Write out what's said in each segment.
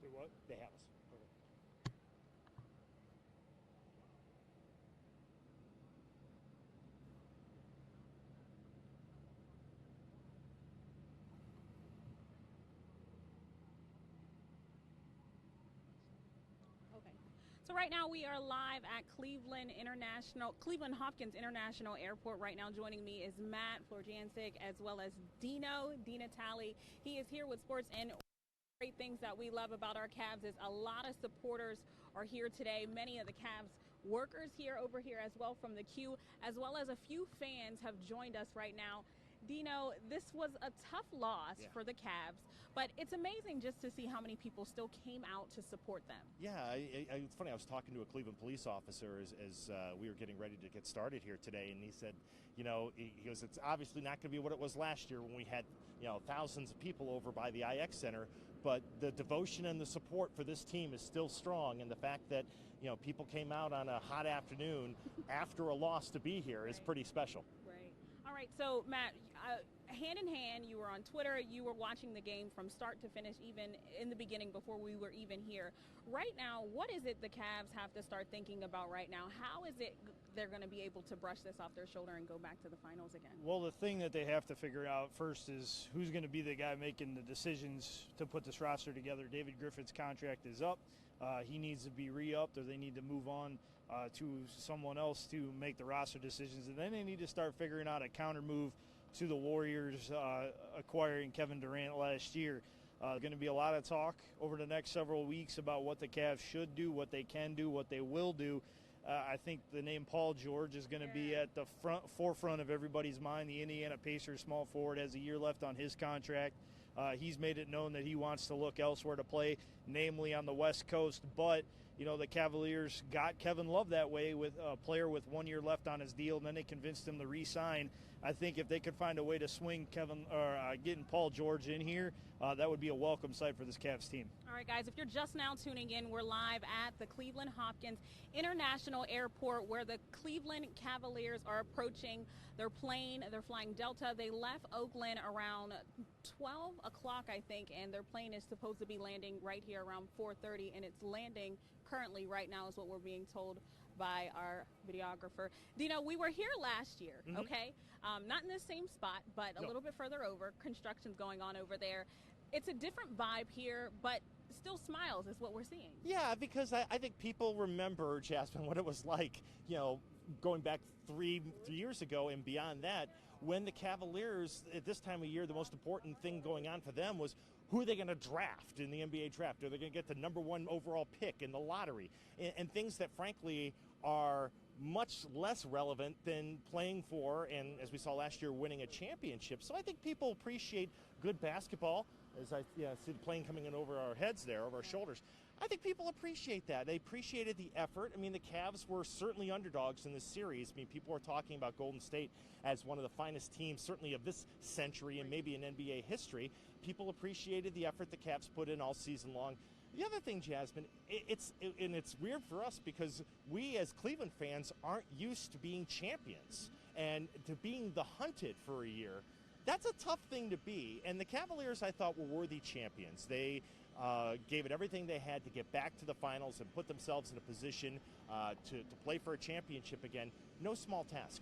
Wait, what? They have us. Okay. So right now we are live at Cleveland Hopkins International Airport. Right now joining me is Matt Florjancic as well as David DeNatale. He is here with Sports, and great things that we love about our Cavs is a lot of supporters are here today. Many of the Cavs workers over here as well from the Q, as well as a few fans have joined us right now. Dino, this was a tough loss for the Cavs, but it's amazing just to see how many people still came out to support them. Yeah, it's funny. I was talking to a Cleveland police officer as we were getting ready to get started here today, and he said, he goes, it's obviously not going to be what it was last year when we had, thousands of people over by the IX Center, but the devotion and the support for this team is still strong, and the fact that, people came out on a hot afternoon after a loss to be here is pretty special. Right. All right, so Matt, hand in hand, you were on Twitter, you were watching the game from start to finish, even in the beginning before we were even here. Right now, what is it the Cavs have to start thinking about right now? How is it they're going to be able to brush this off their shoulder and go back to the finals again? Well, the thing that they have to figure out first is who's going to be the guy making the decisions to put this roster together. David Griffin's contract is up. He needs to be re-upped, or they need to move on to someone else to make the roster decisions. And then they need to start figuring out a counter move to the Warriors acquiring Kevin Durant last year. Going to be a lot of talk over the next several weeks about what the Cavs should do, what they can do, what they will do. I think the name Paul George is going to be at the forefront of everybody's mind. The Indiana Pacers small forward has a year left on his contract. He's made it known that he wants to look elsewhere to play, namely on the West Coast. But, the Cavaliers got Kevin Love that way with a player with 1 year left on his deal, and then they convinced him to re-sign. I think if they could find a way to swing getting Paul George in here, that would be a welcome sight for this Cavs team. All right, guys, if you're just now tuning in, we're live at the Cleveland Hopkins International Airport where the Cleveland Cavaliers are approaching their plane. They're flying Delta. They left Oakland around 12 o'clock, I think, and their plane is supposed to be landing right here around 4:30, and it's landing currently right now is what we're being told by our videographer. Dino, we were here last year, okay? Not in the same spot, but a little bit further over. Construction's going on over there. It's a different vibe here, but still smiles is what we're seeing. Yeah, because I think people remember, Jasmine, what it was like, going back three years ago and beyond that, when the Cavaliers, at this time of year, the most important thing going on for them was who are they going to draft in the NBA draft? Are they going to get the number one overall pick in the lottery? And things that, frankly, are much less relevant than playing for, and as we saw last year, winning a championship. So I think people appreciate good basketball, as I see the plane coming in over our heads there, over our shoulders. I think people appreciate that. They appreciated the effort. I mean, the Cavs were certainly underdogs in this series. I mean, people are talking about Golden State as one of the finest teams, certainly of this century and maybe in NBA history. People appreciated the effort the Cavs put in all season long. The other thing, Jasmine, it's weird for us because we as Cleveland fans aren't used to being champions and to being the hunted for a year. That's a tough thing to be, and the Cavaliers, I thought, were worthy champions. They gave it everything they had to get back to the finals and put themselves in a position to play for a championship again. No small task.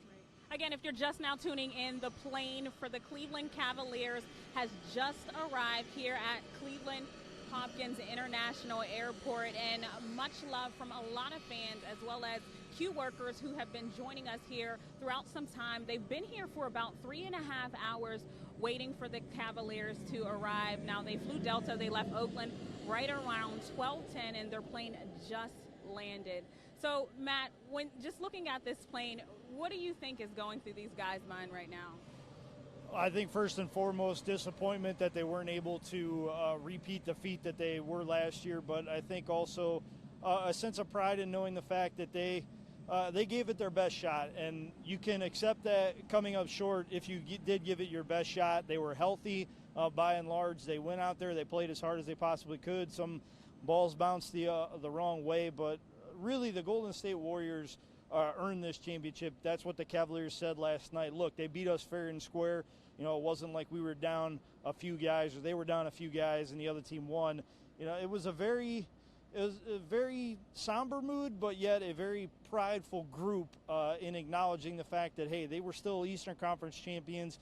Again, if you're just now tuning in, the plane for the Cleveland Cavaliers has just arrived here at Cleveland Hopkins International Airport, and much love from a lot of fans as well as Q workers who have been joining us here throughout some time. They've been here for about 3.5 hours waiting for the Cavaliers to arrive. Now, they flew Delta. They left Oakland right around 12:10, and their plane just landed. So, Matt, when just looking at this plane, what do you think is going through these guys' mind right now? I think first and foremost, disappointment that they weren't able to repeat the feat that they were last year, but I think also a sense of pride in knowing the fact that they gave it their best shot, and you can accept that coming up short if you did give it your best shot. They were healthy by and large. They went out there, they played as hard as they possibly could. Some balls bounced the wrong way, but really the Golden State Warriors earned this championship. That's what the Cavaliers said last night. Look, they beat us fair and square. It wasn't like we were down a few guys or they were down a few guys and the other team won. It was a very somber mood, but yet a very prideful group in acknowledging the fact that, hey, they were still Eastern Conference champions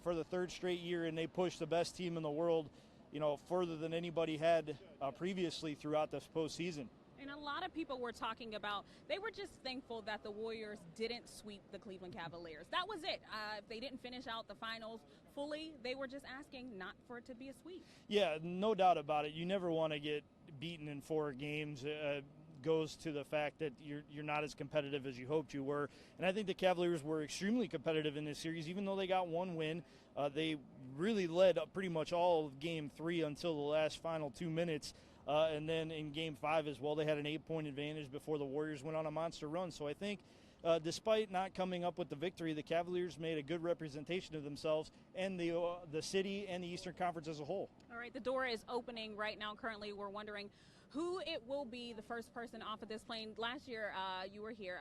for the third straight year, and they pushed the best team in the world, further than anybody had previously throughout this postseason. And a lot of people were talking about, they were just thankful that the Warriors didn't sweep the Cleveland Cavaliers. That was it. If they didn't finish out the finals fully, they were just asking not for it to be a sweep. Yeah, no doubt about it. You never want to get beaten in 4 games. Goes to the fact that you're not as competitive as you hoped you were. And I think the Cavaliers were extremely competitive in this series, even though they got 1 win. They really led up pretty much all of Game 3 until the last final 2 minutes. And then in Game 5 as well, they had an 8-point advantage before the Warriors went on a monster run. So I think despite not coming up with the victory, the Cavaliers made a good representation of themselves and the city and the Eastern Conference as a whole. All right, the door is opening right now. Currently, we're wondering who it will be the first person off of this plane. Last year, you were here.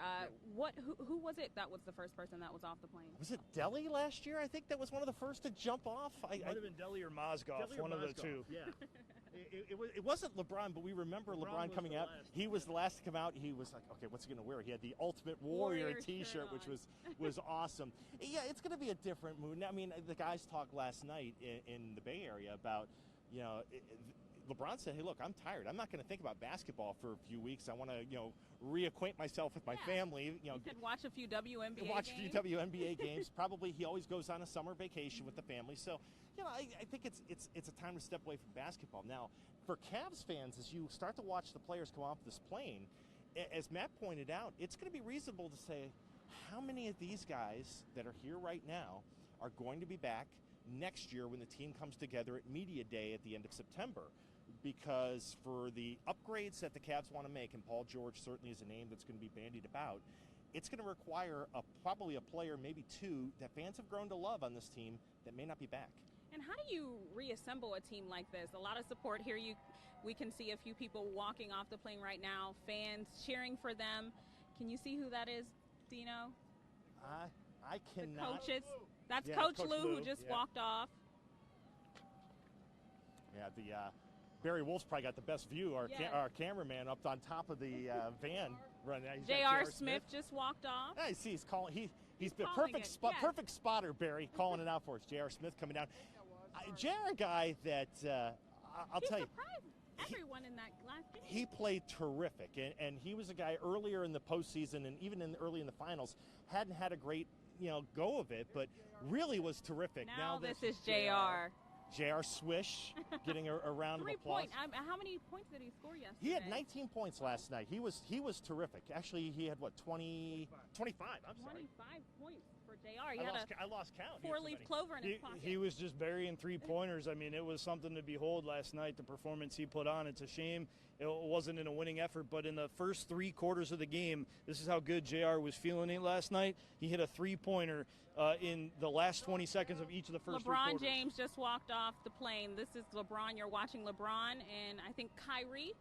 Who was it that was the first person that was off the plane? Was it Delhi last year? I think that was one of the first to jump off. It might have been Delhi or Mozgov, one of the two. Yeah. It wasn't LeBron, but we remember LeBron coming out. He was the last to come out. He was like, okay, what's he going to wear? He had the Ultimate Warrior T-shirt, which was awesome. Yeah, it's going to be a different mood. I mean, the guys talked last night in the Bay Area about, LeBron said, hey, look, I'm tired. I'm not going to think about basketball for a few weeks. I want to, reacquaint myself with my family. You could watch a few WNBA Watch a few WNBA games. Probably he always goes on a summer vacation with the family. So, I think it's a time to step away from basketball. Now, for Cavs fans, as you start to watch the players come off this plane, as Matt pointed out, it's going to be reasonable to say how many of these guys that are here right now are going to be back next year when the team comes together at Media Day at the end of September. Because for the upgrades that the Cavs want to make, and Paul George certainly is a name that's going to be bandied about, it's going to require probably a player, maybe 2, that fans have grown to love on this team that may not be back. And how do you reassemble a team like this? A lot of support here. We can see a few people walking off the plane right now, fans cheering for them. Can you see who that is, Dino? I cannot. The coaches. That's Coach Lou who just walked off. Yeah, Barry Wolf's probably got the best view. Our cameraman up on top of the van. J.R. Smith just walked off. I see. He's the perfect spotter, Barry, calling it out for us. J.R. Smith coming down. J.R. a guy that I'll tell you. Everyone in that last game. He played terrific, and he was a guy earlier in the postseason and even early in the finals hadn't had a great go of it, but really was terrific. Now this is J.R. J.R. Swish getting a round of applause. How many points did he score yesterday? He had 19 points last night. He was terrific. Actually, he had 25. I'm sorry. 25 points for J.R. I lost count. 4-leaf clover in his pocket. He was just burying 3-pointers. I mean, it was something to behold last night, the performance he put on. It's a shame it wasn't in a winning effort, but in the first 3 quarters of the game, this is how good JR was feeling it last night. He hit a 3-pointer in the last 20 seconds of each of the first 3 quarters. LeBron James just walked off the plane. This is LeBron. You're watching LeBron and I think Kyrie,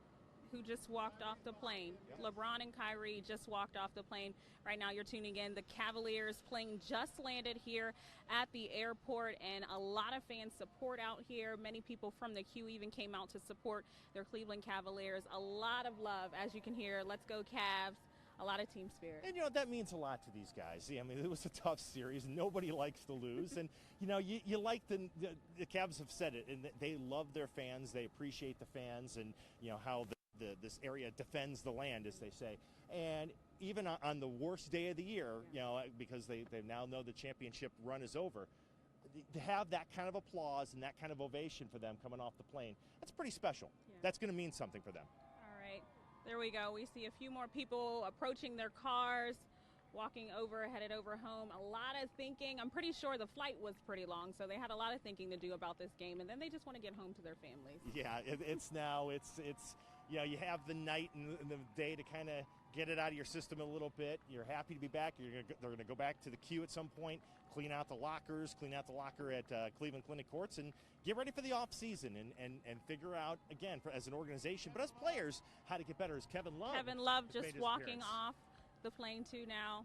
who just walked off the plane. Yep. LeBron and Kyrie just walked off the plane. Right now you're tuning in. The Cavaliers plane just landed here at the airport, and a lot of fans support out here. Many people from the Q even came out to support their Cleveland Cavaliers. A lot of love, as you can hear. Let's go Cavs. A lot of team spirit. And, that means a lot to these guys. I mean, it was a tough series. Nobody likes to lose. And, you like the Cavs have said it, and they love their fans. They appreciate the fans and, how this area defends the land, as they say. And even on the worst day of the year, because they now know the championship run is over, to have that kind of applause and that kind of ovation for them coming off the plane, that's pretty special. Yeah. That's going to mean something for them. All right. There we go. We see a few more people approaching their cars, walking over, headed over home. A lot of thinking. I'm pretty sure the flight was pretty long, so they had a lot of thinking to do about this game, and then they just want to get home to their families. Yeah, it's you have the night and the day to kind of get it out of your system a little bit. You're happy to be back. They're going to go back to the queue at some point, clean out the locker at Cleveland Clinic Courts, and get ready for the offseason and figure out, again, as an organization, but as players, how to get better. As Kevin Love just walking off the plane too now.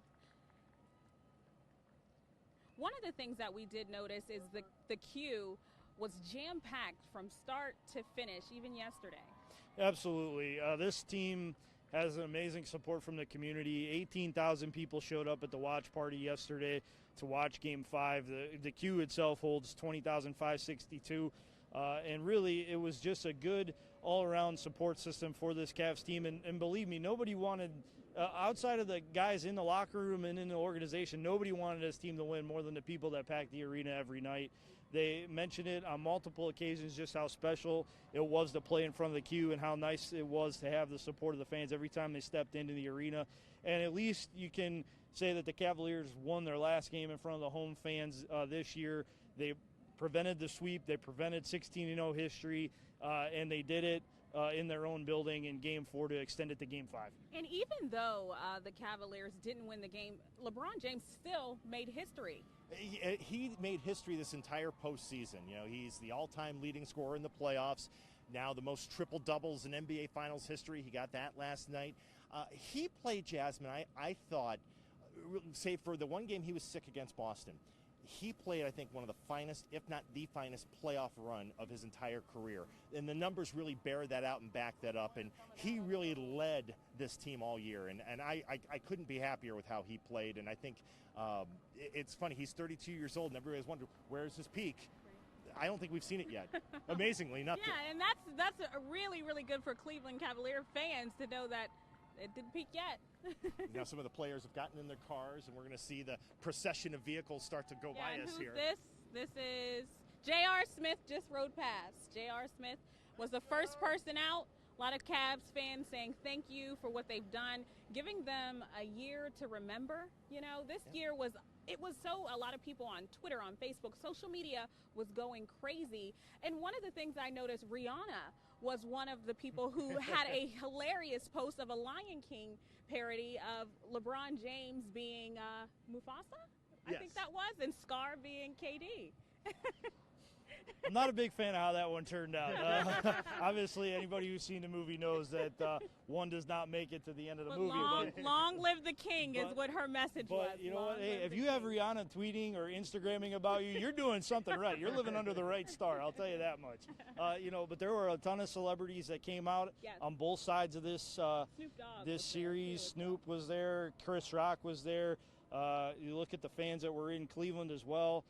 One of the things that we did notice is the queue was jam-packed from start to finish, even yesterday. Absolutely. This team has amazing support from the community. 18,000 people showed up at the watch party yesterday to watch Game 5. The queue itself holds 20,562. And really, it was just a good all-around support system for this Cavs team. And believe me, nobody wanted, outside of the guys in the locker room and in the organization, nobody wanted this team to win more than the people that packed the arena every night. They mentioned it on multiple occasions just how special it was to play in front of the queue and how nice it was to have the support of the fans every time they stepped into the arena. And at least you can say that the Cavaliers won their last game in front of the home fans this year. They prevented the sweep. They prevented 16-0 history, and they did it in their own building in Game 4 to extend it to Game 5. And even though the Cavaliers didn't win the game, LeBron James still made history. He made history this entire postseason. You know, he's the all-time leading scorer in the playoffs. Now the most triple-doubles in NBA Finals history. He got that last night. He played, Jasmine, I thought, save for the one game he was sick against Boston, he played, I think, one of the finest, if not the finest, playoff run of his entire career. And the numbers really bear that out and back that up. And he really led this team all year. And I couldn't be happier with how he played. And I think it's funny, he's 32 years old, and everybody's wondering, where's his peak? I don't think we've seen it yet. Amazingly enough. Yeah, and that's really, really good for Cleveland Cavalier fans to know that it didn't peak yet. Now some of the players have gotten in their cars, and we're going to see the procession of vehicles start to go by us who's here. This is J.R. Smith just rode past. J.R. Smith was the first person out. A lot of Cavs fans saying thank you for what they've done, giving them a year to remember. You know, this year was so, a lot of people on Twitter, on Facebook, social media was going crazy. And one of the things I noticed, Rihanna was one of the people who had a hilarious post of a Lion King parody of LeBron James being Mufasa, I think that was, and Scar being KD. I'm not a big fan of how that one turned out. Obviously, anybody who's seen the movie knows that one does not make it to the end of the movie. Long live the king is what her message was. But you know what? Hey, if you have Rihanna tweeting or Instagramming about you, you're doing something right. You're living under the right star. I'll tell you that much. But there were a ton of celebrities that came out on both sides of this series. Snoop was there. Chris Rock was there. You look at the fans that were in Cleveland as well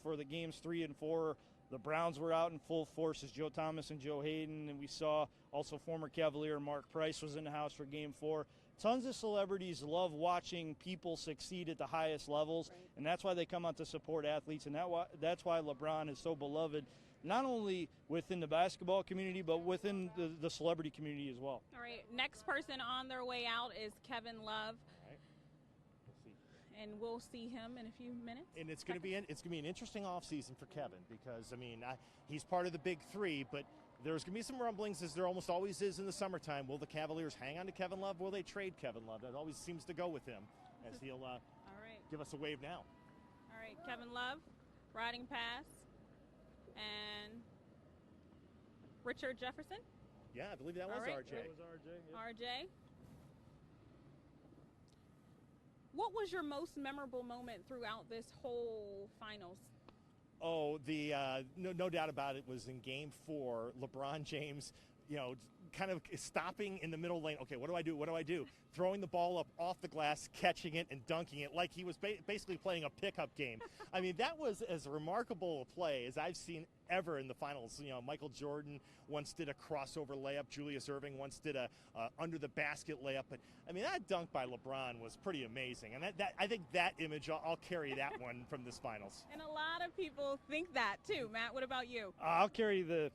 for the games 3 and 4. The Browns were out in full force as Joe Thomas and Joe Hayden, and we saw also former Cavalier Mark Price was in the house for Game 4. Tons of celebrities love watching people succeed at the highest levels, and that's why they come out to support athletes, and that's why LeBron is so beloved, not only within the basketball community, but within the celebrity community as well. All right, next person on their way out is Kevin Love. And we'll see him in a few minutes. And it's going to be an interesting offseason for Kevin because, he's part of the big three, but there's going to be some rumblings, as there almost always is in the summertime. Will the Cavaliers hang on to Kevin Love? Will they trade Kevin Love? That always seems to go with him, as he'll give us a wave now. All right, Kevin Love, riding pass, and Richard Jefferson. Yeah, I believe that was RJ. That was RJ. RJ. What was your most memorable moment throughout this whole finals? Oh, no doubt about it was in Game 4, LeBron James, kind of stopping in the middle lane. Okay, what do I do? What do I do? Throwing the ball up off the glass, catching it, and dunking it like he was basically playing a pickup game. That was as remarkable a play as I've seen ever in the finals. Michael Jordan once did a crossover layup. Julius Irving once did a under the basket layup. But that dunk by LeBron was pretty amazing. And I think that image, I'll carry that one from this finals. And a lot of people think that too. Matt, what about you? I'll carry the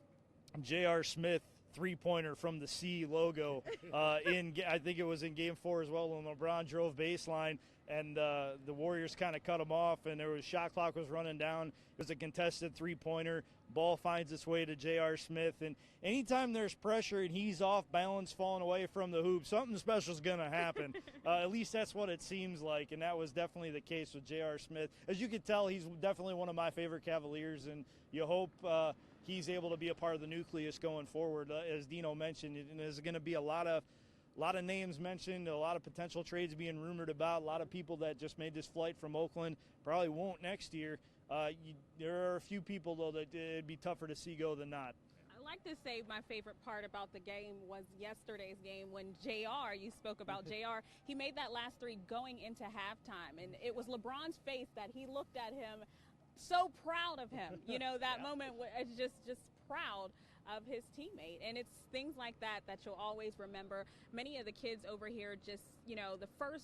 J.R. Smith three-pointer from the C logo I think it was in Game 4 as well when LeBron drove baseline and the Warriors kind of cut him off and there was shot clock was running down. It was a contested three-pointer. Ball finds its way to J.R. Smith, and anytime there's pressure and he's off balance falling away from the hoop, something special is going to happen. At least that's what it seems like, and that was definitely the case with J.R. Smith. As you can tell, he's definitely one of my favorite Cavaliers, and you hope he's able to be a part of the nucleus going forward. As Dino mentioned, there's going to be a lot of names mentioned, a lot of potential trades being rumored about, a lot of people that just made this flight from Oakland probably won't next year. There are a few people, though, that it'd be tougher to see go than not. like to say my favorite part about the game was yesterday's game when JR, you spoke about JR, he made that last three going into halftime, and it was LeBron's face that he looked at him so proud of him. You know, that moment was just proud of his teammate. And it's things like that that you'll always remember. Many of the kids over here just, you know,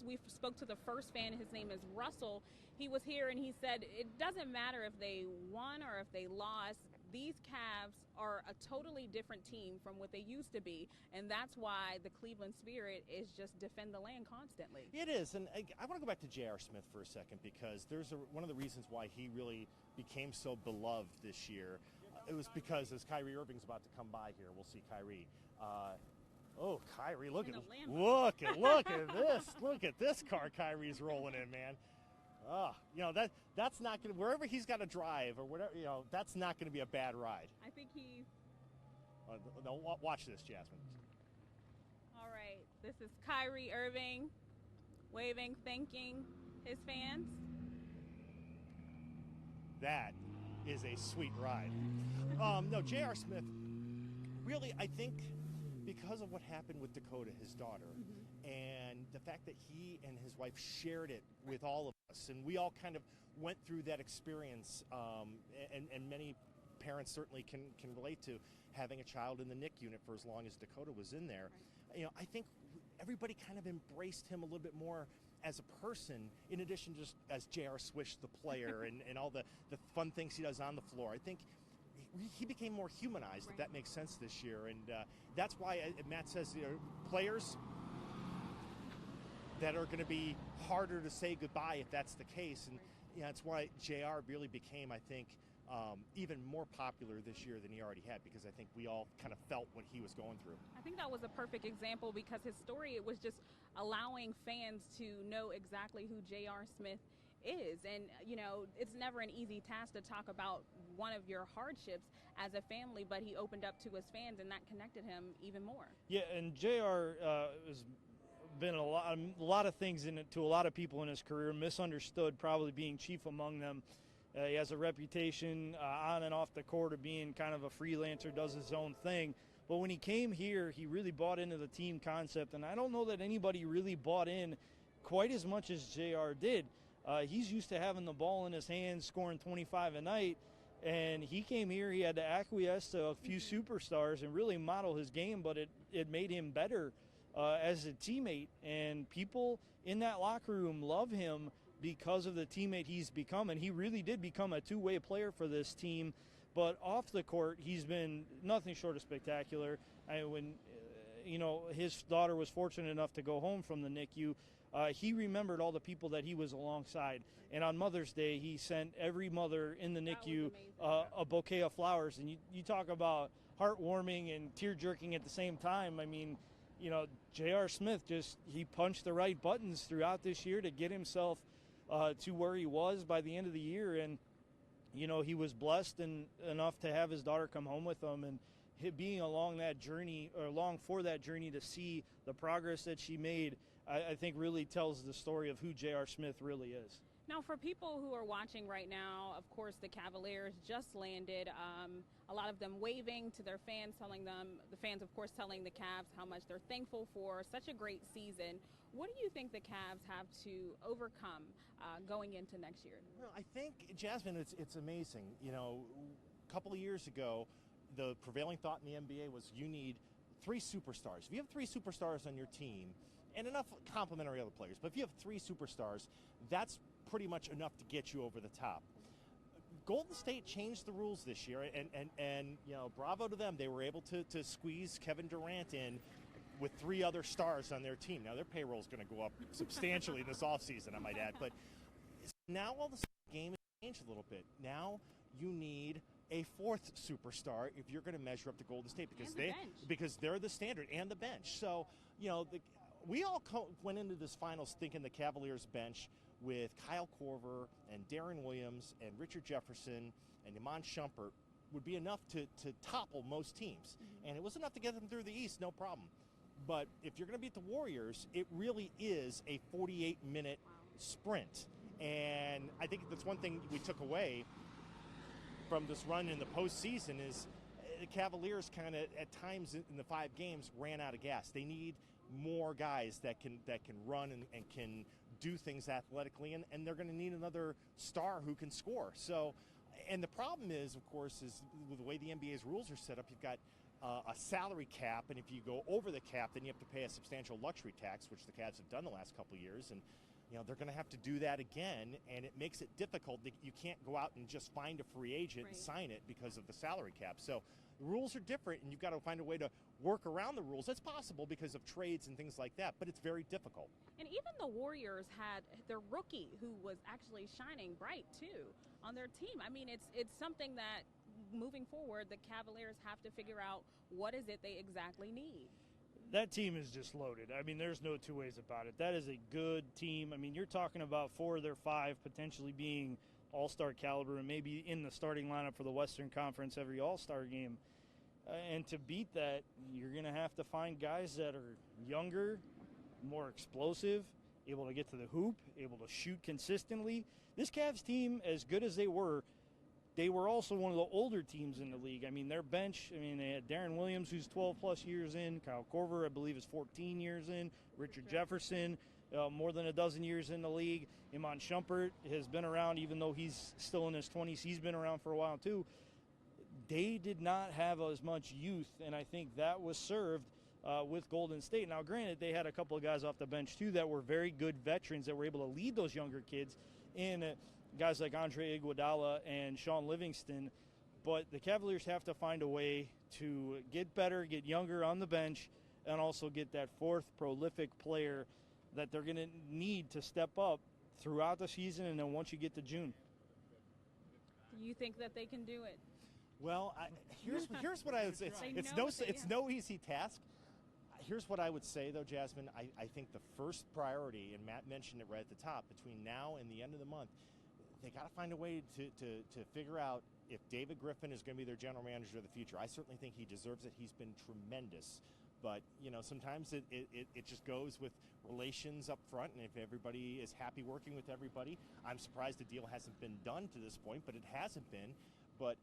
we spoke to the first fan, his name is Russell. He was here and he said it doesn't matter if they won or if they lost. These Cavs are a totally different team from what they used to be, and that's why the Cleveland spirit is just defend the land constantly. It is, and I want to go back to J.R. Smith for a second because there's one of the reasons why he really became so beloved this year. It was because as Kyrie Irving's about to come by here, we'll see Kyrie. Kyrie, look at this. Look at this car Kyrie's rolling in, man. You know, that's not going to, wherever he's got to drive or whatever, you know, that's not going to be a bad ride. I think he... No, watch this, Jasmine. All right, this is Kyrie Irving waving, thanking his fans. That is a sweet ride. No, J.R. Smith, really, I think because of what happened with Dakota, his daughter, and the fact that he and his wife shared it with all of us, and we all kind of went through that experience, and many parents certainly can relate to having a child in the NIC unit for as long as Dakota was in there. You know, I think everybody kind of embraced him a little bit more as a person, in addition just as J.R. Swish, the player, and all the fun things he does on the floor. I think he became more humanized, if that makes sense this year. And that's why Matt says, you know, players that are going to be harder to say goodbye if that's the case. And you know, that's why JR really became, I think, even more popular this year than he already had, because I think we all kind of felt what he was going through. I think that was a perfect example because his story, it was just allowing fans to know exactly who J.R. Smith is. And, you know, it's never an easy task to talk about one of your hardships as a family, but he opened up to his fans, and that connected him even more. Yeah, and JR has been a lot of things in it to a lot of people in his career, misunderstood, probably being chief among them. He has a reputation on and off the court of being kind of a freelancer, does his own thing. But when he came here, he really bought into the team concept, and I don't know that anybody really bought in quite as much as JR did. He's used to having the ball in his hands, scoring 25 a night, and he came here, he had to acquiesce to a few superstars and really model his game, but it made him better as a teammate, and people in that locker room love him because of the teammate he's become, and he really did become a two-way player for this team. But off the court, he's been nothing short of spectacular. When his daughter was fortunate enough to go home from the NICU, he remembered all the people that he was alongside. And on Mother's Day, he sent every mother in the NICU a bouquet of flowers. And you talk about heartwarming and tear-jerking at the same time. I mean, you know, J.R. Smith he punched the right buttons throughout this year to get himself to where he was by the end of the year. And, you know, he was blessed enough to have his daughter come home with him, and being along that journey, or along for that journey, to see the progress that she made, I think really tells the story of who J.R. Smith really is. Now, for people who are watching right now, of course, the Cavaliers just landed. A lot of them waving to their fans, the fans, of course, telling the Cavs how much they're thankful for such a great season. What do you think the Cavs have to overcome going into next year? Well, I think, Jasmine, it's amazing. You know, a couple of years ago, the prevailing thought in the NBA was you need 3 superstars. If you have 3 superstars on your team, and enough complementary other players, but if you have 3 superstars, that's pretty much enough to get you over the top. Golden State changed the rules this year, and you know, bravo to them. They were able to squeeze Kevin Durant in with 3 other stars on their team. Now, their payroll is going to go up substantially this offseason, I might add. But now all the game has changed a little bit. Now you need a 4th superstar if you're going to measure up to Golden State, because they're the standard, and the bench. So, you know, we all went into this finals thinking the Cavaliers bench with Kyle Korver and Darren Williams and Richard Jefferson and Iman Shumpert would be enough to topple most teams. And it was enough to get them through the East, no problem. But if you're going to beat the Warriors, it really is a 48-minute sprint. And I think that's one thing we took away from this run in the postseason is the Cavaliers kind of at times in the 5 games ran out of gas. They need more guys that can run and can do things athletically, and they're going to need another star who can score. So, and the problem is, of course, is with the way the NBA's rules are set up, you've got a salary cap, and if you go over the cap, then you have to pay a substantial luxury tax, which the Cavs have done the last couple of years, and they're going to have to do that again, and it makes it difficult. You can't go out and just find a free agent and sign it because of the salary cap. So the rules are different, and you've got to find a way to work around the rules. That's possible because of trades and things like that, but it's very difficult. And even the Warriors had their rookie who was actually shining bright, too, on their team. I mean, it's something that moving forward, the Cavaliers have to figure out what is it they exactly need. That team is just loaded. I mean, there's no two ways about it. That is a good team. I mean, you're talking about 4 of their 5 potentially being all-star caliber and maybe in the starting lineup for the Western Conference every all-star game. And to beat that, you're going to have to find guys that are younger, more explosive, able to get to the hoop, able to shoot consistently. This Cavs team, as good as they were also one of the older teams in the league. I mean, their bench, they had Darren Williams, who's 12-plus years in. Kyle Korver, I believe, is 14 years in. Richard Jefferson, more than a dozen years in the league. Iman Shumpert has been around, even though he's still in his 20s. He's been around for a while, too. They did not have as much youth, and I think that was served with Golden State. Now, granted, they had a couple of guys off the bench, too, that were very good veterans that were able to lead those younger kids in guys like Andre Iguodala and Sean Livingston. But the Cavaliers have to find a way to get better, get younger on the bench, and also get that 4th prolific player that they're going to need to step up throughout the season and then once you get to June. Do you think that they can do it? Well, here's what I would say. It's no easy task. Here's what I would say, though, Jasmine. I think the first priority, and Matt mentioned it right at the top, between now and the end of the month, they got to find a way to figure out if David Griffin is going to be their general manager of the future. I certainly think he deserves it. He's been tremendous. But, sometimes it just goes with relations up front, and if everybody is happy working with everybody, I'm surprised the deal hasn't been done to this point, but it hasn't been. But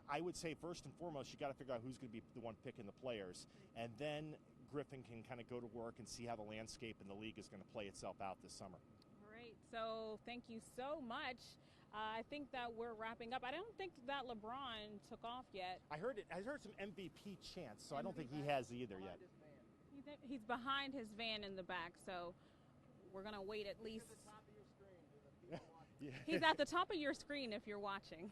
I would say first and foremost, you got to figure out who's going to be the one picking the players, and then Griffin can kind of go to work and see how the landscape in the league is going to play itself out this summer. All right, so thank you so much. I think that we're wrapping up. I don't think that LeBron took off yet. I heard some MVP chants, so I don't think he has either yet. He's behind his van in the back, so we're going to wait at least. He's at the top of your screen if you're watching.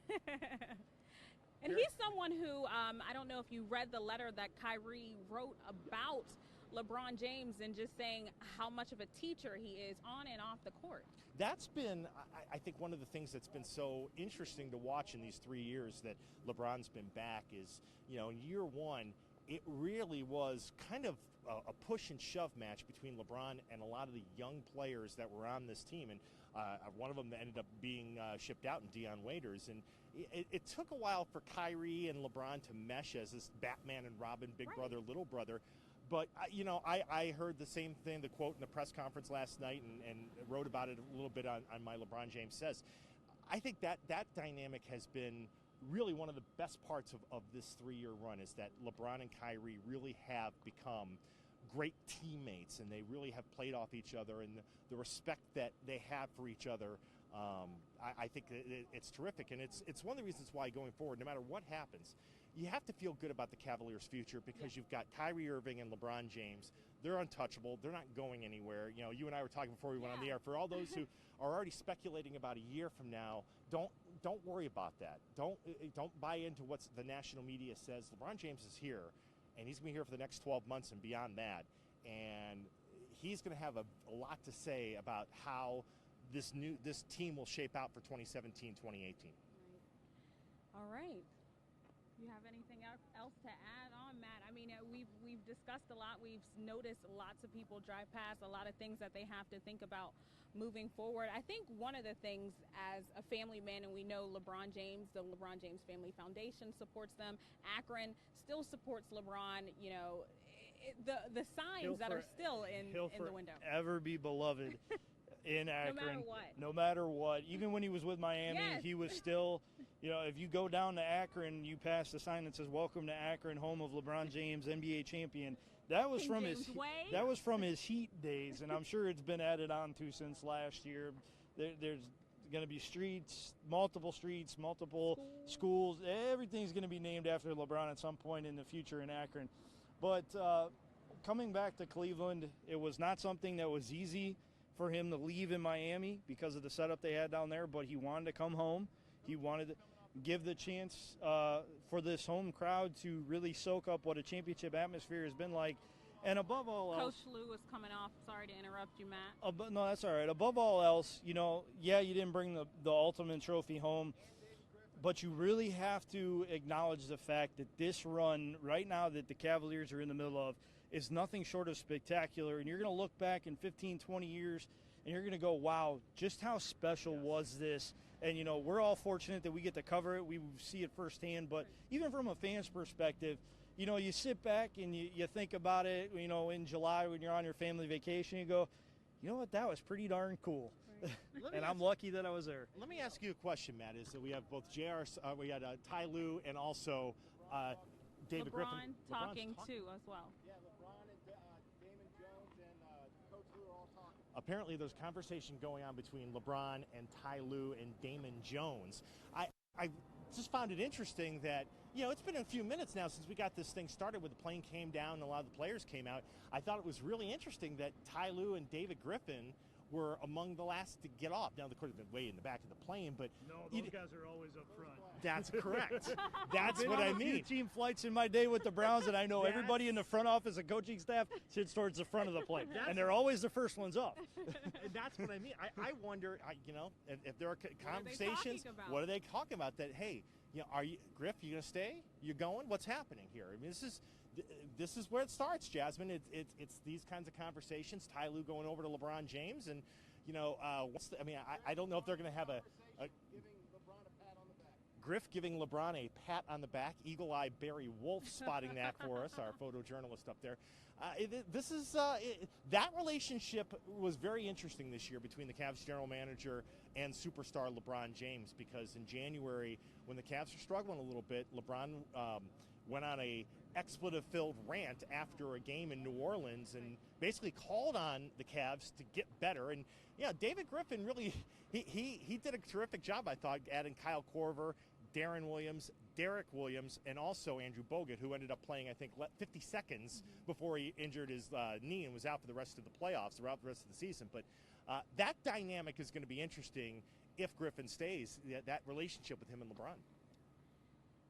And he's someone who, I don't know if you read the letter that Kyrie wrote about LeBron James and just saying how much of a teacher he is on and off the court. That's been, I think, one of the things that's been so interesting to watch in these 3 years that LeBron's been back is, in year one, it really was kind of a push and shove match between LeBron and a lot of the young players that were on this team. And one of them ended up being shipped out in Deion Waiters. And it took a while for Kyrie and LeBron to mesh as this Batman and Robin, big brother, little brother. But, I heard the same thing, the quote in the press conference last night and wrote about it a little bit on my LeBron James Says. I think that dynamic has been really one of the best parts of this 3-year run is that LeBron and Kyrie really have become great teammates, and they really have played off each other, and the respect that they have for each other, I think it's terrific. And it's one of the reasons why going forward, no matter what happens, you have to feel good about the Cavaliers' future because you've got Kyrie Irving and LeBron James. They're untouchable. They're not going anywhere. You and I were talking before we went on the air. For all those who are already speculating about a year from now, don't worry about that. Don't buy into what the national media says. LeBron James is here, and he's going to be here for the next 12 months and beyond that. And he's going to have a lot to say about how this team will shape out for 2017-2018. All right. You have anything else to add on, Matt? I mean, we've discussed a lot. We've noticed lots of people drive past, a lot of things that they have to think about moving forward. I think one of the things as a family man, and we know LeBron James, the LeBron James Family Foundation supports them. Akron still supports LeBron. The signs that are still in the window. He'll forever be beloved. in Akron. No matter what. No matter what. Even when he was with Miami, Yes. he was still, if you go down to Akron, you pass the sign that says "Welcome to Akron, home of LeBron James, NBA champion." That was King from James his way. that was from his Heat days, and I'm sure it's been added on to since last year. There's going to be multiple schools. Everything's going to be named after LeBron at some point in the future in Akron. But coming back to Cleveland, it was not something that was easy for him to leave in Miami because of the setup they had down there, but he wanted to come home. He wanted to give the chance for this home crowd to really soak up what a championship atmosphere has been like. And above all else, Coach Lou was coming off. Sorry to interrupt you, Matt. No, that's all right. Above all else, you didn't bring the ultimate trophy home, but you really have to acknowledge the fact that this run right now that the Cavaliers are in the middle of is nothing short of spectacular. And you're going to look back in 15, 20 years, and you're going to go, wow, just how special was this? And, we're all fortunate that we get to cover it. We see it firsthand. But even from a fan's perspective, you sit back and you think about it, in July when you're on your family vacation, you go, you know what, that was pretty darn cool. Right. And I'm lucky that I was there. Let me ask you a question, Matt. Is that we have both we had Ty Lue and also David Griffin. Talking too as well. Yeah, LeBron and Damon Jones and Coach Lue are all talking. Apparently, there's conversation going on between LeBron and Ty Lue and Damon Jones. I just found it interesting that, it's been a few minutes now since we got this thing started where the plane came down and a lot of the players came out. I thought it was really interesting that Ty Lue and David Griffin were among the last to get off. Now, of course, they've been way in the back of the plane, but... No, those guys are always up front. That's correct. That's what I mean. I've been on a few team flights in my day with the Browns, and I know everybody in the front office and coaching staff sits towards the front of the plane, and they're always the first ones up. That's what I mean. I wonder, if there are conversations, what are they talking about? That, hey, are you, Griff, you going to stay? You going? What's happening here? I mean, this is where it starts, Jasmine. It's these kinds of conversations. Ty Lue going over to LeBron James, and I don't know if they're going to have a Griff giving LeBron a pat on the back. Eagle-Eye Barry Wolf spotting that for us, our photojournalist up there. That relationship was very interesting this year between the Cavs general manager and superstar LeBron James, because in January, when the Cavs were struggling a little bit, LeBron went on a expletive-filled rant after a game in New Orleans and basically called on the Cavs to get better. And David Griffin really he did a terrific job, I thought, adding Kyle Korver, Darren Williams, Derek Williams, and also Andrew Bogut, who ended up playing, I think, 50 seconds before he injured his knee and was out for the rest of the playoffs, or out for the rest of the season. But that dynamic is going to be interesting if Griffin stays, that relationship with him and LeBron.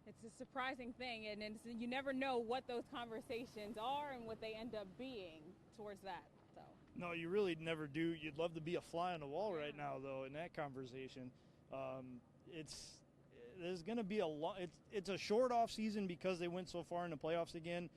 It's a surprising thing, and you never know what those conversations are and what they end up being towards that. So. No, you really never do. You'd love to be a fly on the wall right now, though, in that conversation. There's going to be it's a short off season because they went so far in the playoffs again,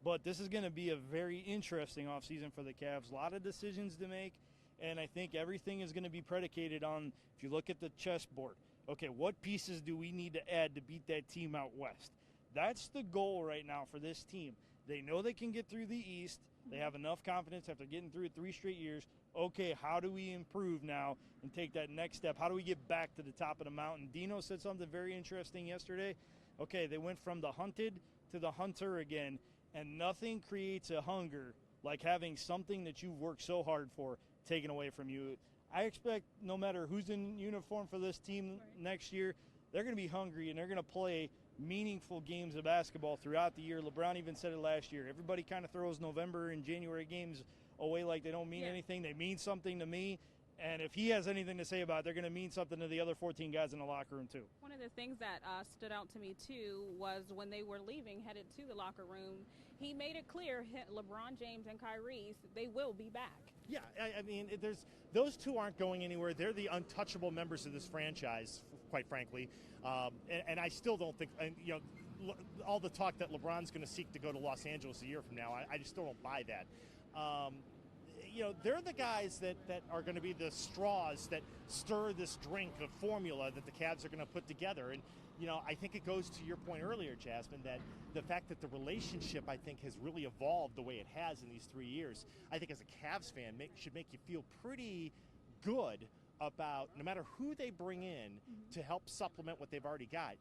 but this is going to be a very interesting off season for the Cavs. A lot of decisions to make, and I think everything is going to be predicated on, if you look at the chessboard, okay, what pieces do we need to add to beat that team out west? That's the goal right now for this team. They know they can get through the East. They have enough confidence after getting through it 3 straight years. Okay, how do we improve now and take that next step? How do we get back to the top of the mountain? Dino said something very interesting yesterday. Okay, they went from the hunted to the hunter again, and nothing creates a hunger like having something that you've worked so hard for taken away from you. I expect no matter who's in uniform for this team next year, they're going to be hungry and they're going to play meaningful games of basketball throughout the year. LeBron even said it last year. Everybody kind of throws November and January games away like they don't mean anything. They mean something to me. And if he has anything to say about it, they're going to mean something to the other 14 guys in the locker room, too. One of the things that stood out to me, too, was when they were leaving, headed to the locker room, he made it clear, LeBron James and Kyrie, they will be back. Yeah, I mean, those two aren't going anywhere. They're the untouchable members of this franchise, quite frankly. And I still don't think, all the talk that LeBron's going to seek to go to Los Angeles a year from now, I just still don't buy that. They're the guys that are going to be the straws that stir this drink of formula that the Cavs are going to put together. And, I think it goes to your point earlier, Jasmine, that the fact that the relationship, I think, has really evolved the way it has in these 3 years, I think as a Cavs fan should make you feel pretty good about no matter who they bring in to help supplement what they've already got.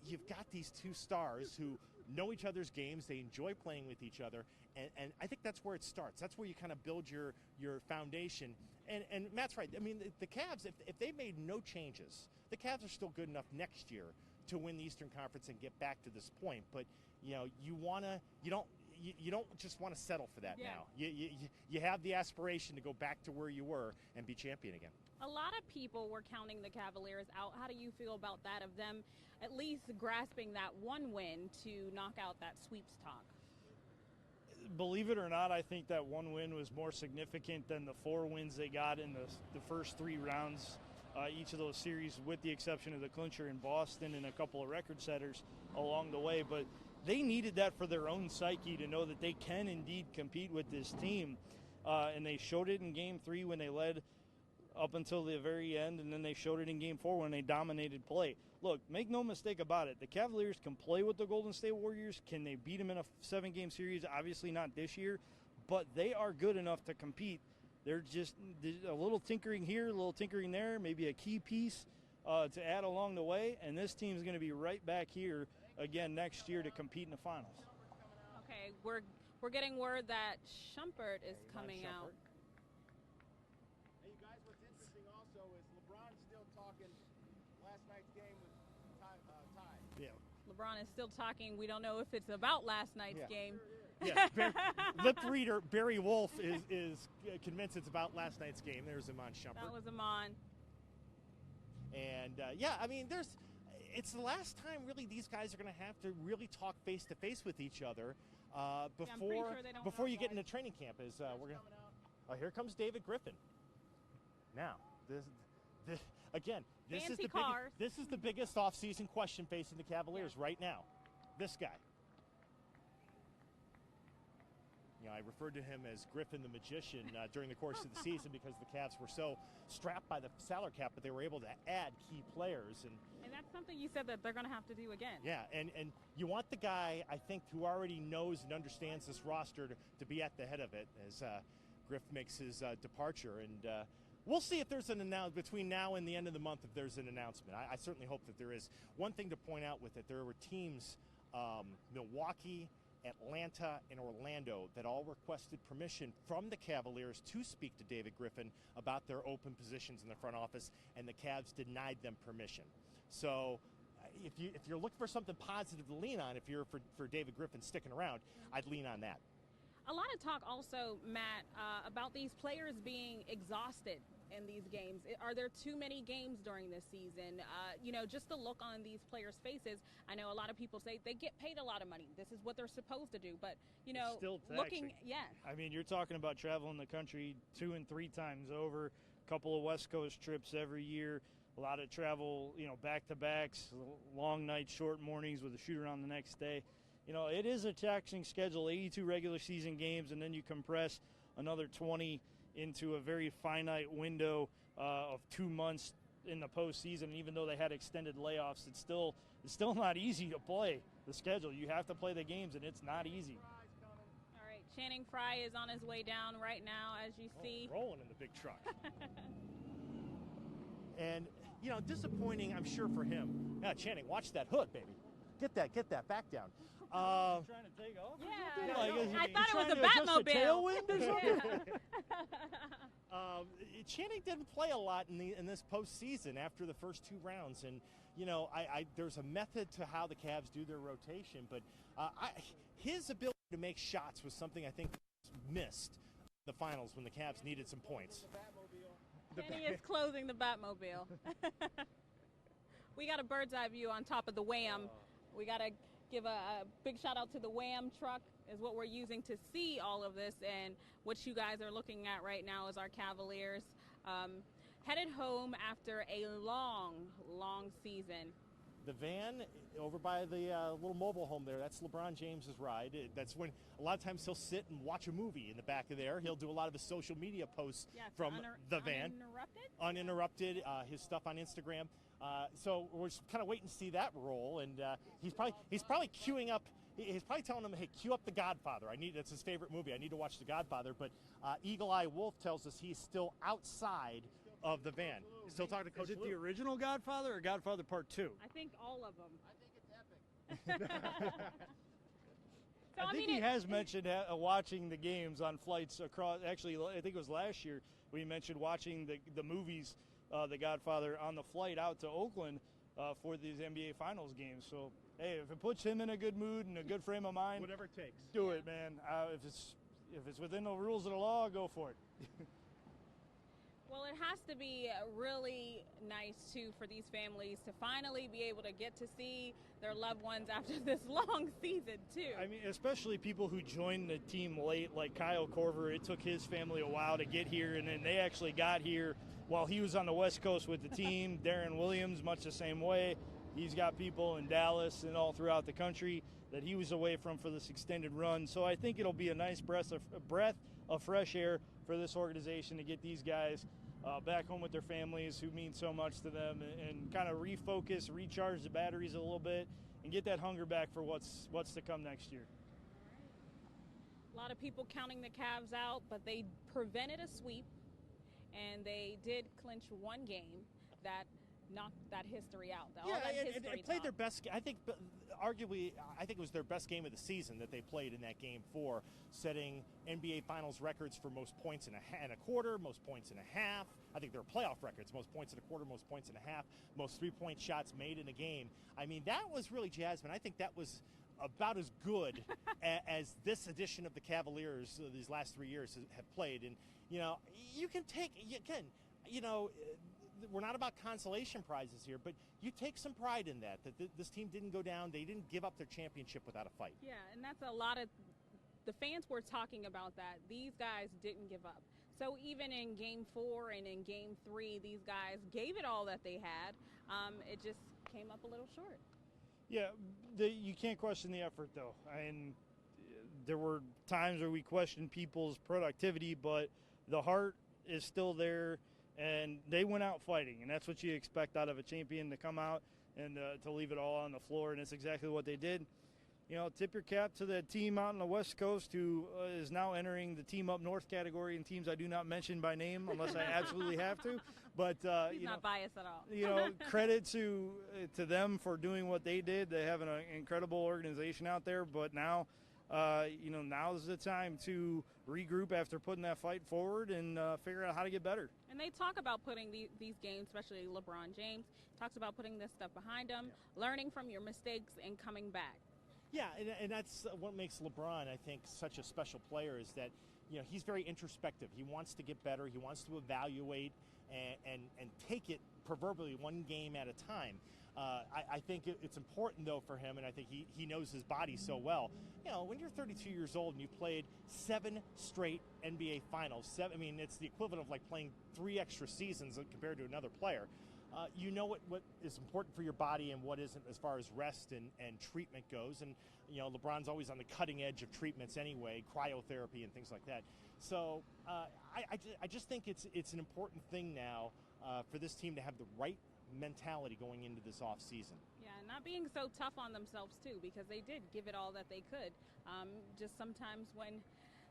You've got these two stars who know each other's games. They enjoy playing with each other, and I think that's where it starts. That's where you kind of build your foundation. And Matt's right. I mean, the Cavs, if they made no changes, the Cavs are still good enough next year to win the Eastern Conference and get back to this point. But you don't just want to settle for that now. You have the aspiration to go back to where you were and be champion again. A lot of people were counting the Cavaliers out. How do you feel about that, of them at least grasping that one win to knock out that sweeps talk? Believe it or not, I think that one win was more significant than the 4 wins they got in the first 3 rounds. Each of those series, with the exception of the clincher in Boston and a couple of record setters along the way. But they needed that for their own psyche to know that they can indeed compete with this team. And they showed it in Game 3 when they led up until the very end, and then they showed it in Game 4 when they dominated play. Look, make no mistake about it. The Cavaliers can play with the Golden State Warriors. Can they beat them in a 7-game series? Obviously not this year, but they are good enough to compete. They're just a little tinkering here, a little tinkering there, maybe a key piece to add along the way, and this team's going to be right back here again next year to compete in the finals. Okay, we're getting word that Shumpert is coming out. Hey, you guys, what's interesting also is LeBron's still talking last night's game with Ty. Yeah. LeBron is still talking. We don't know if it's about last night's game. Yeah, lip reader Barry Wolf is convinced it's about last night's game. There's Iman Shumpert. That was Iman. And I mean, it's the last time really these guys are going to have to really talk face to face with each other before you get into training camp. We're gonna. Here comes David Griffin. Now, this again. This is the biggest offseason question facing the Cavaliers right now. This guy. I referred to him as Griffin the Magician during the course of the season because the Cavs were so strapped by the salary cap, but they were able to add key players. And that's something you said that they're going to have to do again. Yeah, and you want the guy, I think, who already knows and understands this roster to be at the head of it as Griff makes his departure. And we'll see if there's an announcement between now and the end of the month, if there's an announcement. I certainly hope that there is. One thing to point out with it, there were teams, Milwaukee, Atlanta, and Orlando, that all requested permission from the Cavaliers to speak to David Griffin about their open positions in the front office, and the Cavs denied them permission. So if you're looking for something positive to lean on, if you're for David Griffin sticking around, I'd lean on that. A lot of talk also, Matt, about these players being exhausted in these games. Are there too many games during this season? Just the look on these players' faces. I know a lot of people say they get paid a lot of money. This is what they're supposed to do. But, it's still taxing. I mean, you're talking about traveling the country 2 and 3 times over, a couple of West Coast trips every year, a lot of travel, back-to-backs, long nights, short mornings with a shoot-around the next day. It is a taxing schedule, 82 regular season games, and then you compress another 20 into a very finite window of 2 months in the postseason. Even though they had extended layoffs, it's still not easy to play the schedule. You have to play the games, and it's not easy. All right, Channing Frye is on his way down right now, as you see. Rolling in the big truck. And, disappointing, I'm sure, for him. Yeah, Channing, watch that hood, baby. Get that back down. Trying to take off? Yeah, I thought it was a Batmobile. Channing didn't play a lot in this postseason after the first 2 rounds, and there's a method to how the Cavs do their rotation, but his ability to make shots was something I think missed in the finals when the Cavs needed some points. Kenny is closing the Batmobile. We got a bird's eye view on top of the Wham. We got to give a big shout out to the Wham truck is what we're using to see all of this, and what you guys are looking at right now is our Cavaliers headed home after a long season. The van over by the little mobile home there, that's LeBron James's ride. That's when a lot of times he'll sit and watch a movie in the back of there. He'll do a lot of his social media posts from the van. Uninterrupted, his stuff on Instagram. So we're just kind of waiting to see that roll, and he's probably queuing up. He's probably telling them, "Hey, queue up The Godfather. That's his favorite movie. I need to watch The Godfather." But Eagle Eye Wolf tells us he's still outside of the van. Still talking to Coach Is it Lou. the original Godfather or Godfather Part 2? I think all of them. I think it's epic. So, I think he has mentioned watching the games on flights across. Actually, I think it was last year we mentioned watching the movies, The Godfather, on the flight out to Oakland for these NBA Finals games. So, hey, if it puts him in a good mood and a good frame of mind, Whatever it takes. do it, man. If it's within the rules of the law, go for it. Well, it has to be really nice, too, for these families to finally be able to get to see their loved ones after this long season, too. I mean, especially people who joined the team late, like Kyle Korver. It took his family a while to get here, and then they actually got here while he was on the West Coast with the team. Darren Williams, much the same way. He's got people in Dallas and all throughout the country that he was away from for this extended run. So I think it'll be a nice breath of fresh air for this organization to get these guys back home with their families who mean so much to them, and kind of refocus, recharge the batteries a little bit, and get that hunger back for what's to come next year. A lot of people counting the Cavs out, but they prevented a sweep, and they did clinch one game that knocked that history out. And played their best. I think, arguably, I think it was their best game of the season that they played in that Game 4, setting NBA Finals records for most points in a quarter, most points in a half. I think they're playoff records: most points in a quarter, most points in a half, most three-point shots made in a game. I mean, that was really, Jasmine, I think that was about as good as this edition of the Cavaliers these last 3 years have played. And you can take we're not about consolation prizes here, but you take some pride in that this team didn't go down. They didn't give up their championship without a fight. Yeah, and that's a lot of the fans were talking about that. These guys didn't give up. So even in Game 4 and in Game 3, these guys gave it all that they had. It just came up a little short. Yeah, you can't question the effort, though. And there were times where we questioned people's productivity, but the heart is still there. And they went out fighting, and that's what you expect out of a champion, to come out and to leave it all on the floor, and it's exactly what they did. Tip your cap to the team out on the West Coast who is now entering the Team Up North category, and teams I do not mention by name unless I absolutely have to. But he's not biased at all. Credit to them for doing what they did. They have an incredible organization out there, but now now's the time to regroup after putting that fight forward and figure out how to get better. And they talk about putting these games, especially LeBron James, talks about putting this stuff behind them, learning from your mistakes, and coming back. Yeah, and that's what makes LeBron, I think, such a special player, is that he's very introspective. He wants to get better. He wants to evaluate and take it proverbially one game at a time. I think it's important, though, for him, and I think he knows his body so well. When you're 32 years old and you've played 7 straight NBA Finals, it's the equivalent of like playing 3 extra seasons compared to another player. You know what is important for your body and what isn't as far as rest and treatment goes. And, LeBron's always on the cutting edge of treatments anyway, cryotherapy and things like that. So I just think it's an important thing now for this team to have the right mentality going into this off season. Yeah, not being so tough on themselves too, because they did give it all that they could. Just sometimes when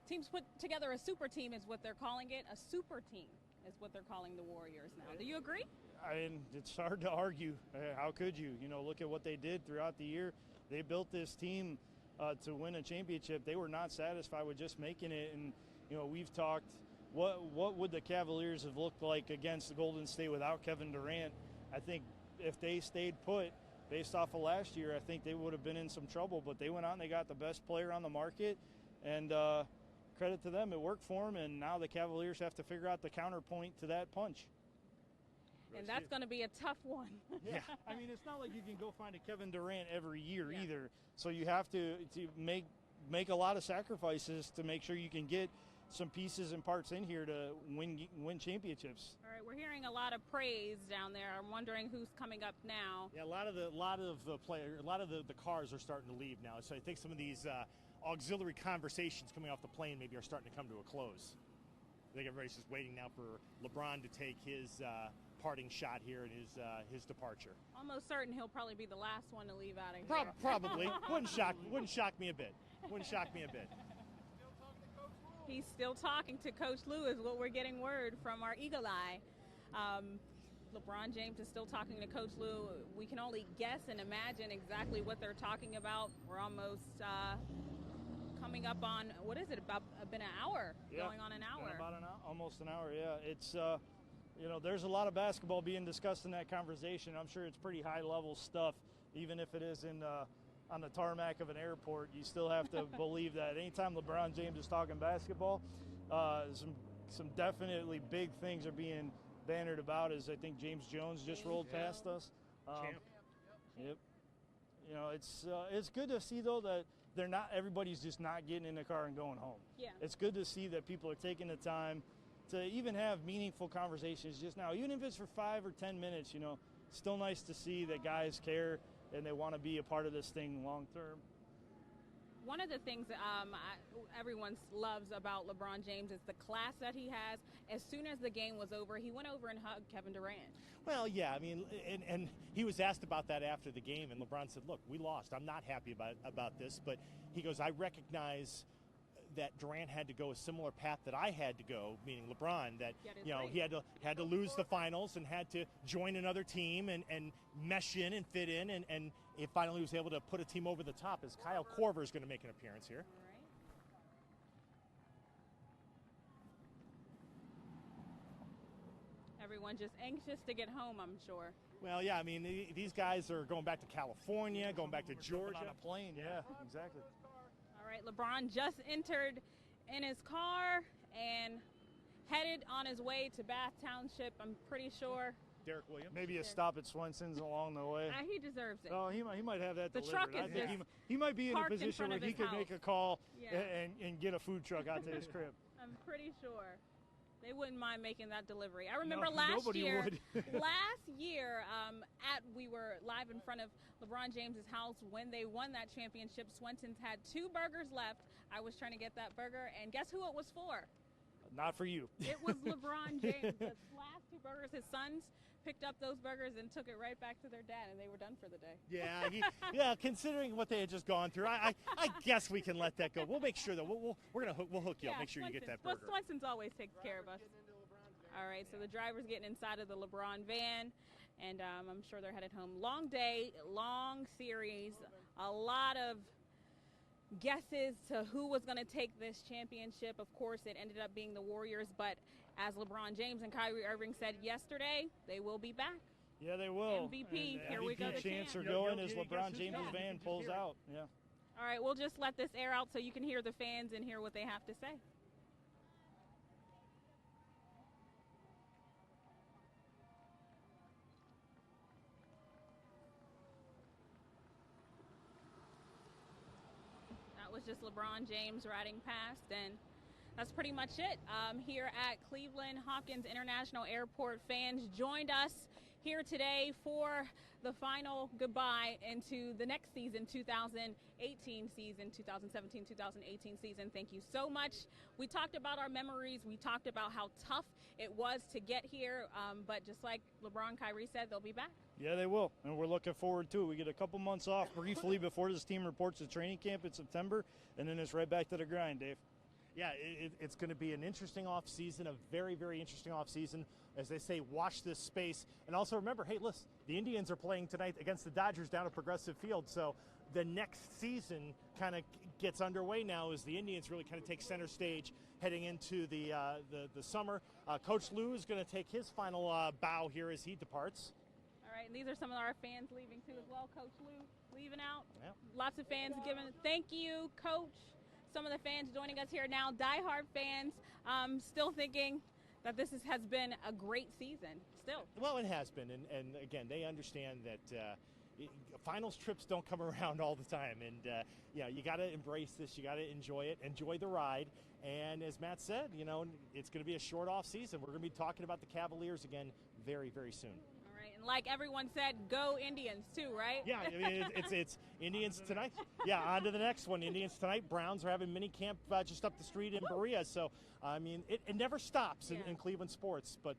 teams put together a super team is what they're calling it. A super team is what they're calling the Warriors now. Do you agree? I mean, it's hard to argue. How could you? Look at what they did throughout the year. They built this team to win a championship. They were not satisfied with just making it. And, we've talked, what would the Cavaliers have looked like against Golden State without Kevin Durant? I think if they stayed put based off of last year, I think they would have been in some trouble. But they went out and they got the best player on the market. And credit to them, it worked for them. And now the Cavaliers have to figure out the counterpoint to that punch. And that's going to be a tough one. Yeah, I mean, it's not like you can go find a Kevin Durant every year either. So you have to make a lot of sacrifices to make sure you can get some pieces and parts in here to win championships. All right, we're hearing a lot of praise down there. I'm wondering who's coming up now. Yeah, a lot of the cars are starting to leave now. So I think some of these auxiliary conversations coming off the plane maybe are starting to come to a close. I think everybody's just waiting now for LeBron to take his parting shot here in his departure. Almost certain he'll probably be the last one to leave out of here. Probably. Wouldn't shock me a bit. Wouldn't shock me a bit. He's still talking to Coach Lou is what we're getting word from our eagle eye. LeBron James is still talking to Coach Lue. We can only guess and imagine exactly what they're talking about. We're almost coming up on, what is it, about been an hour, going on an hour. About an hour, almost an hour, yeah. It's, there's a lot of basketball being discussed in that conversation. I'm sure it's pretty high-level stuff, even if it is on the tarmac of an airport. You still have to believe that. Anytime LeBron James is talking basketball, some definitely big things are being bannered about, as I think James Jones just rolled past us. Yep. It's good to see, though, that everybody's just not getting in the car and going home. Yeah. It's good to see that people are taking the time to even have meaningful conversations just now, even if it's for 5 or 10 minutes. Still nice to see that guys care and they want to be a part of this thing long term. One of the things everyone loves about LeBron James is the class that he has. As soon as the game was over, he went over and hugged Kevin Durant. Well, yeah, I mean, and he was asked about that after the game, and LeBron said, look, we lost. I'm not happy about this, but he goes, I recognize that Durant had to go a similar path that I had to go, meaning LeBron, that he had to lose the finals and had to join another team and mesh in and fit in, and he finally was able to put a team over the top, as Kyle Korver is going to make an appearance here. Everyone just anxious to get home, I'm sure. Well, yeah, I mean, these guys are going back to California, going back to Georgia. On a plane, yeah, exactly. All right, LeBron just entered in his car and headed on his way to Bath Township, I'm pretty sure. Derek Williams. Maybe a stop at Swenson's along the way. He deserves it. Oh, he might have that the delivered. Truck is I think he might be in a position where he could make a call and get a food truck out to his crib. I'm pretty sure. They wouldn't mind making that delivery. I remember last year, we were live in front of LeBron James's house when they won that championship. Swenson's had 2 burgers left. I was trying to get that burger, and guess who it was for? Not for you. It was LeBron James. The last 2 burgers, his sons picked up those burgers and took it right back to their dad, and they were done for the day. Yeah, considering what they had just gone through, I guess we can let that go. We'll make sure that we'll hook you up. Make sure you get that burger. Well, Swenson's always takes care of us. All right, so the driver's getting inside of the LeBron van, and I'm sure they're headed home. Long day, long series, a lot of guesses to who was going to take this championship. Of course, it ended up being the Warriors, but as LeBron James and Kyrie Irving said yesterday, they will be back. Yeah, they will. MVP, here we go. MVP chants are going as LeBron James' van pulls out. Yeah. All right, we'll just let this air out so you can hear the fans and hear what they have to say. That was just LeBron James riding past, and that's pretty much it. Here at Cleveland Hopkins International Airport, fans joined us here today for the final goodbye into the next season, 2018 season, 2017-2018 season. Thank you so much. We talked about our memories. We talked about how tough it was to get here, but just like LeBron, Kyrie said, they'll be back. Yeah, they will, and we're looking forward to it. We get a couple months off briefly before this team reports to training camp in September, and then it's right back to the grind, Dave. Yeah, it's going to be an interesting offseason, a very, very interesting offseason. As they say, watch this space. And also remember, hey, listen, the Indians are playing tonight against the Dodgers down at Progressive Field. So the next season kind of gets underway now as the Indians really kind of take center stage heading into the summer. Coach Lue is going to take his final bow here as he departs. All right, and these are some of our fans leaving too as well. Coach Lue leaving out. Yeah. Lots of fans giving thank you, Coach. Some of the fans joining us here now, diehard fans, still thinking that this has been a great season, still. Well, it has been, and again, they understand that finals trips don't come around all the time, and you got to embrace this, you got to enjoy it, enjoy the ride, and as Matt said, it's going to be a short off season. We're going to be talking about the Cavaliers again very, very soon. Like everyone said, go Indians too, right? Yeah, I mean, it's Indians tonight. Yeah, on to the next one. Indians tonight. Browns are having mini camp just up the street in Berea. So, I mean, it never stops in Cleveland sports. But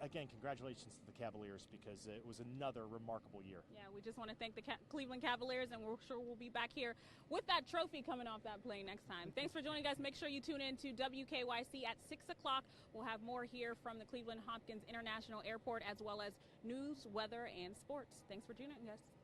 again, congratulations to the Cavaliers because it was another remarkable year. Yeah, we just want to thank the Cleveland Cavaliers, and we're sure we'll be back here with that trophy coming off that play next time. Thanks for joining us. Make sure you tune in to WKYC at 6 o'clock. We'll have more here from the Cleveland Hopkins International Airport, as well as news, weather, and sports. Thanks for tuning in, guys.